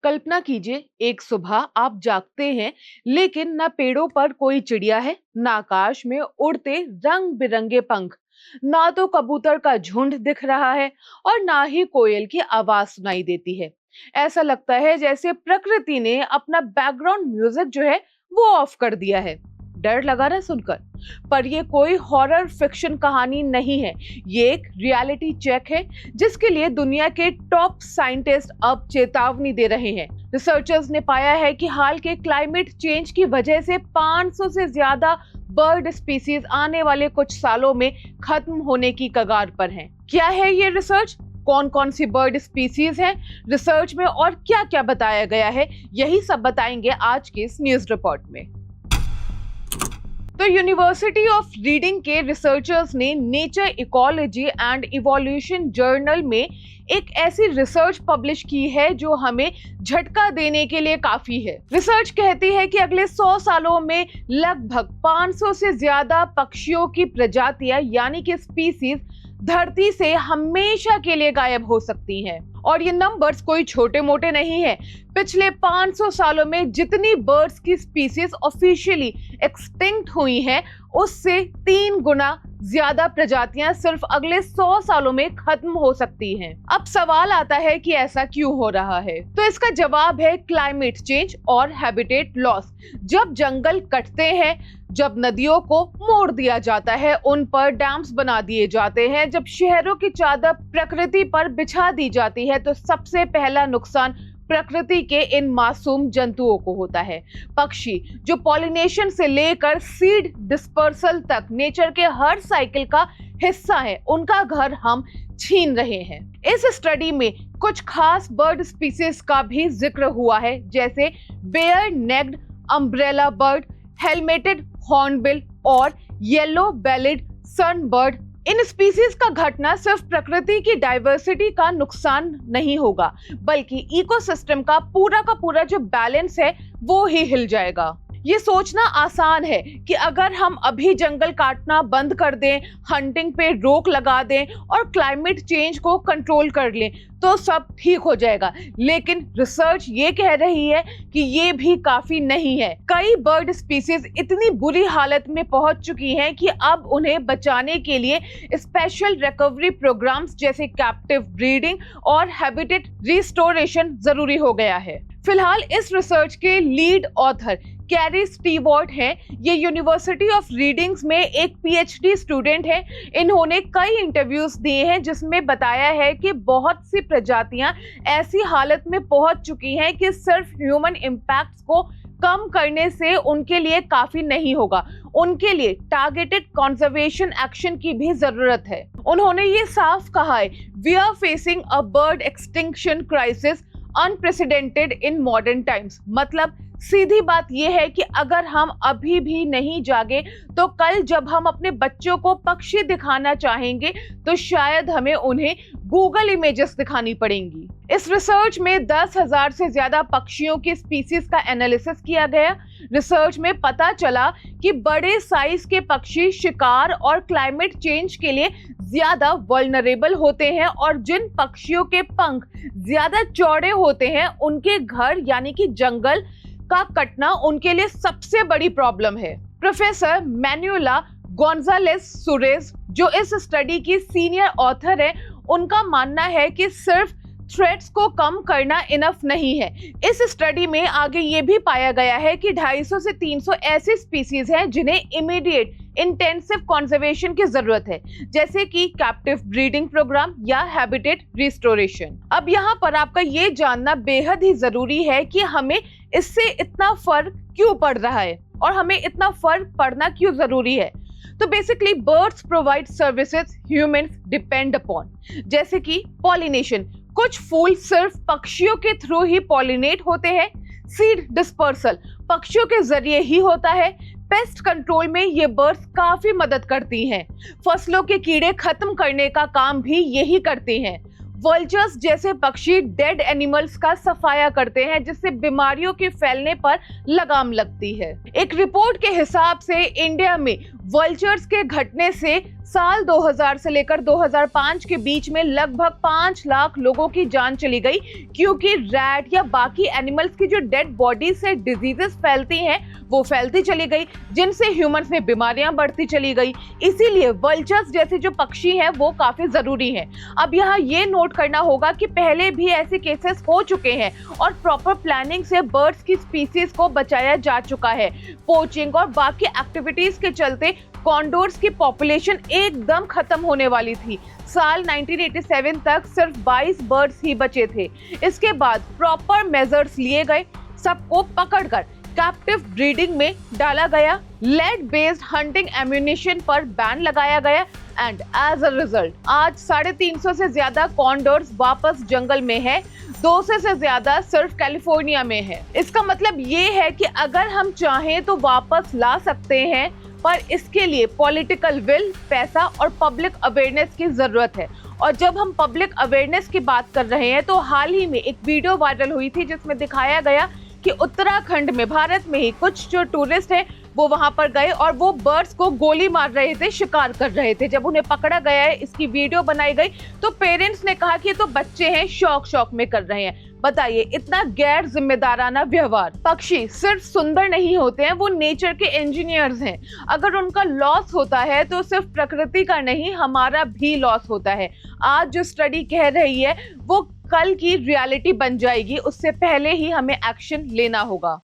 कल्पना कीजिए, एक सुबह आप जागते हैं लेकिन ना पेड़ों पर कोई चिड़िया है, ना आकाश में उड़ते रंग बिरंगे पंख, ना तो कबूतर का झुंड दिख रहा है और ना ही कोयल की आवाज सुनाई देती है। ऐसा लगता है जैसे प्रकृति ने अपना बैकग्राउंड म्यूजिक जो है वो ऑफ कर दिया है। डर लगा ना सुनकर, पर ये कोई हॉरर फिक्शन कहानी नहीं है। ये एक रियलिटी चेक है जिसके लिए दुनिया के टॉप साइंटिस्ट अब चेतावनी दे रहे हैं। रिसर्चर्स ने पाया है कि हाल के क्लाइमेट चेंज की वजह से 500 से ज्यादा बर्ड स्पीसीज आने वाले कुछ सालों में खत्म होने की कगार पर हैं। क्या है ये रिसर्च, कौन कौन सी बर्ड स्पीसीज हैं रिसर्च में और क्या क्या बताया गया है, यही सब बताएंगे आज के इस न्यूज रिपोर्ट में। तो यूनिवर्सिटी ऑफ रीडिंग के रिसर्चर्स ने nature ecology and evolution journal में एक ऐसी रिसर्च पब्लिश की है जो हमें झटका देने के लिए काफी है। रिसर्च कहती है कि अगले 100 सालों में लगभग 500 से ज्यादा पक्षियों की प्रजातियां यानी कि स्पीसीज धरती से हमेशा के लिए गायब हो सकती हैं। और ये नंबर्स कोई छोटे मोटे नहीं है। पिछले 500 सालों में जितनी बर्ड्स की स्पीसीज ऑफिशियली एक्सटिंक्ट हुई हैं, उससे 3 गुना ज्यादा प्रजातियां सिर्फ अगले 100 सालों में खत्म हो सकती हैं। अब सवाल आता है कि ऐसा क्यों हो रहा है, तो इसका जवाब है क्लाइमेट चेंज और हैबिटेट लॉस। जब जंगल कटते हैं, जब नदियों को मोड़ दिया जाता है, उन पर डैम्स बना दिए जाते हैं, जब शहरों की चादर प्रकृति पर बिछा दी जाती है, तो सबसे पहला नुकसान प्रकृति के इन मासूम जंतुओं को होता है। पक्षी जो पॉलिनेशन से लेकर सीड डिस्पर्सल तक नेचर के हर साइकिल का हिस्सा है, उनका घर हम छीन रहे हैं। इस स्टडी में कुछ खास बर्ड स्पीसीज का भी जिक्र हुआ है, जैसे bare necked umbrella bird, helmeted hornbill और येलो बेलिड सनबर्ड। इन स्पीसीज का घटना सिर्फ प्रकृति की डाइवर्सिटी का नुकसान नहीं होगा, बल्कि इकोसिस्टम का पूरा जो बैलेंस है वो ही हिल जाएगा। ये सोचना आसान है कि अगर हम अभी जंगल काटना बंद कर दें, हंटिंग पे रोक लगा दें और क्लाइमेट चेंज को कंट्रोल कर लें तो सब ठीक हो जाएगा। लेकिन रिसर्च ये कह रही है कि ये भी काफी नहीं है। कई बर्ड स्पीसीज इतनी बुरी हालत में पहुंच चुकी हैं कि अब उन्हें बचाने के लिए स्पेशल रिकवरी प्रोग्राम्स जैसे कैप्टिव ब्रीडिंग और हैबिटेट रिस्टोरेशन जरूरी हो गया है। फिलहाल इस रिसर्च के लीड ऑथर कैरी स्टीवर्ट हैं। ये यूनिवर्सिटी ऑफ रीडिंग्स में एक पीएचडी स्टूडेंट है। इन्होंने कई इंटरव्यूज दिए हैं जिसमें बताया है कि बहुत सी प्रजातियां ऐसी हालत में पहुंच चुकी हैं कि सिर्फ ह्यूमन इम्पैक्ट्स को कम करने से उनके लिए काफी नहीं होगा, उनके लिए टारगेटेड कंजर्वेशन एक्शन की भी जरूरत है। उन्होंने ये साफ कहा है, we are facing a bird extinction crisis unprecedented in modern times. मतलब सीधी बात यह है कि अगर हम अभी भी नहीं जागे तो कल जब हम अपने बच्चों को पक्षी दिखाना चाहेंगे तो शायद हमें उन्हें गूगल इमेजेस दिखानी पड़ेंगी। इस रिसर्च में 10,000 से ज्यादा पक्षियों की स्पीसीज का एनालिसिस किया गया। रिसर्च में पता चला कि बड़े साइज के पक्षी शिकार और क्लाइमेट चेंज के लिए ज्यादा वल्नरेबल होते हैं और जिन पक्षियों के पंख ज्यादा चौड़े होते हैं उनके घर यानी कि जंगल का कटना उनके लिए सबसे बड़ी प्रॉब्लम है। प्रोफेसर मैनुएला गोंजालेस सुरेज जो इस स्टडी की सीनियर ऑथर है, उनका मानना है कि सिर्फ थ्रेट्स को कम करना इनफ नहीं है। इस स्टडी में आगे ये भी पाया गया है कि 250 से 300 ऐसी स्पीसीज हैं जिन्हें इमीडिएट इंटेंसिव कंजर्वेशन की जरूरत है, जैसे कि कैप्टिव ब्रीडिंग प्रोग्राम या हैबिटेट रिस्टोरेशन। अब यहाँ पर आपका ये जानना बेहद ही जरूरी है कि हमें इससे इतना फर्क क्यों पड़ रहा है और हमें इतना फर्क पड़ना क्यों जरूरी है। तो basically birds provide services humans depend upon, जैसे कि पॉलिनेशन, कुछ फूल सिर्फ पक्षियों के थ्रू ही पॉलिनेट होते हैं। सीड डिस्पर्सल पक्षियों के जरिए ही होता है। पेस्ट कंट्रोल में ये बर्ड्स काफी मदद करती हैं। फसलों के कीड़े खत्म करने का काम भी यही करते हैं। वल्चर्स जैसे पक्षी डेड एनिमल्स का सफाया करते हैं, जिससे बीमारियों के फैलने पर लगाम लगती है। एक रिपोर्ट के हिसाब से इंडिया में वल्चर्स के घटने से साल 2000 से लेकर 2005 के बीच में लगभग 5 लाख लोगों की जान चली गई, क्योंकि रैट या बाकी एनिमल्स की जो डेड बॉडी से डिजीजेस फैलती हैं वो फैलती चली गई, जिनसे ह्यूमंस में बीमारियां बढ़ती चली गई। इसीलिए वल्चर्स जैसे जो पक्षी हैं वो काफी जरूरी हैं। अब यहाँ ये नोट करना होगा कि पहले भी ऐसे केसेस हो चुके हैं और प्रॉपर प्लानिंग से बर्ड्स की स्पीसीज को बचाया जा चुका है। पोचिंग और बाकी एक्टिविटीज के चलते कॉन्डोर्स की पॉपुलेशन एकदम खत्म होने वाली थी। साल 1987 तक सिर्फ 22 बर्ड्स ही बचे थे। इसके बाद प्रॉपर मेजर्स लिए गए, सबको पकड़कर कैप्टिव ब्रीडिंग में डाला गया, लेड बेस्ड हंटिंग एम्यूनिशन पर बैन लगाया गया एंड एज अ रिजल्ट आज 350 से ज्यादा कॉन्डोर्स वापस जंगल में है, 200 से ज्यादा सिर्फ कैलिफोर्निया में है। इसका मतलब ये है कि अगर हम चाहें तो वापस ला सकते हैं, पर इसके लिए पॉलिटिकल विल, पैसा और पब्लिक अवेयरनेस की जरूरत है। और जब हम पब्लिक अवेयरनेस की बात कर रहे हैं तो हाल ही में एक वीडियो वायरल हुई थी जिसमें दिखाया गया कि उत्तराखंड में, भारत में ही कुछ जो टूरिस्ट हैं वो वहां पर गए और वो बर्ड्स को गोली मार रहे थे, शिकार कर रहे थे। जब उन्हें पकड़ा गया है, इसकी वीडियो बनाई गई तो पेरेंट्स ने कहा कि ये तो बच्चे हैं, शौक में कर रहे हैं। बताइए, इतना गैर जिम्मेदाराना व्यवहार। पक्षी सिर्फ सुंदर नहीं होते हैं, वो नेचर के इंजीनियर्स हैं। अगर उनका लॉस होता है तो सिर्फ प्रकृति का नहीं, हमारा भी लॉस होता है। आज जो स्टडी कह रही है वो कल की रियलिटी बन जाएगी, उससे पहले ही हमें एक्शन लेना होगा।